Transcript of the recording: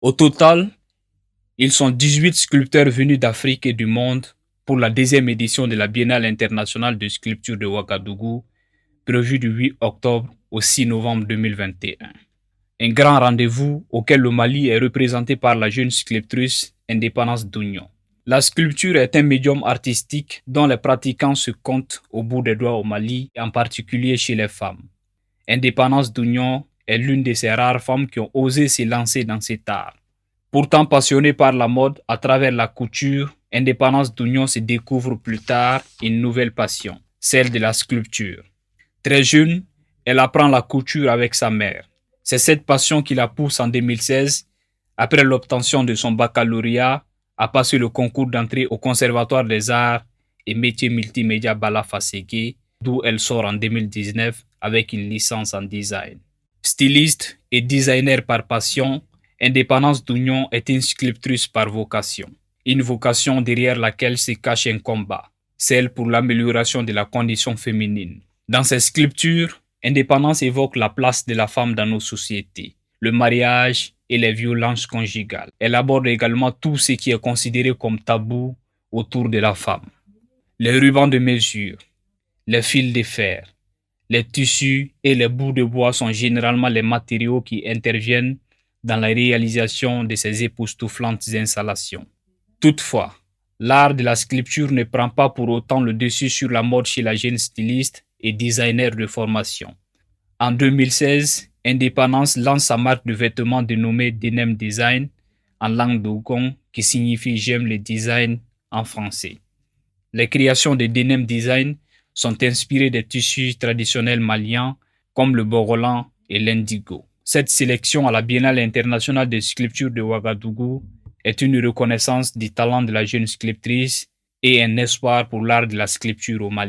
Au total, ils sont 18 sculpteurs venus d'Afrique et du monde pour la deuxième édition de la Biennale internationale de sculpture de Ouagadougou, prévue du 8 octobre au 6 novembre 2021. Un grand rendez-vous auquel le Mali est représenté par la jeune sculptrice Indépendance Dougnon. La sculpture est un médium artistique dont les pratiquants se comptent au bout des doigts au Mali, et en particulier chez les femmes. Indépendance Dougnon est l'une de ces rares femmes qui ont osé se lancer dans cet art. Pourtant passionnée par la mode à travers la couture, Indépendance Dougnon se découvre plus tard une nouvelle passion, celle de la sculpture. Très jeune, elle apprend la couture avec sa mère. C'est cette passion qui la pousse en 2016, après l'obtention de son baccalauréat, à passer le concours d'entrée au Conservatoire des Arts et Métiers Multimédia Bala Fasségué, d'où elle sort en 2019 avec une licence en design. Styliste et designer par passion, Indépendance Dougnon est une sculptrice par vocation. Une vocation derrière laquelle se cache un combat, celle pour l'amélioration de la condition féminine. Dans ses sculptures, Indépendance évoque la place de la femme dans nos sociétés, le mariage et les violences conjugales. Elle aborde également tout ce qui est considéré comme tabou autour de la femme. Les rubans de mesure, les fils de fer, les tissus et les bouts de bois sont généralement les matériaux qui interviennent dans la réalisation de ces époustouflantes installations. Toutefois, l'art de la sculpture ne prend pas pour autant le dessus sur la mode chez la jeune styliste et designer de formation. En 2016, Indépendance lance sa marque de vêtements dénommée Denim Design en langue dogon qui signifie j'aime le design en français. Les créations de Denim Design sont inspirées des tissus traditionnels maliens comme le borolan et l'indigo. Cette sélection à la Biennale internationale de sculpture de Ouagadougou est une reconnaissance du talent de la jeune sculptrice et un espoir pour l'art de la sculpture au Mali.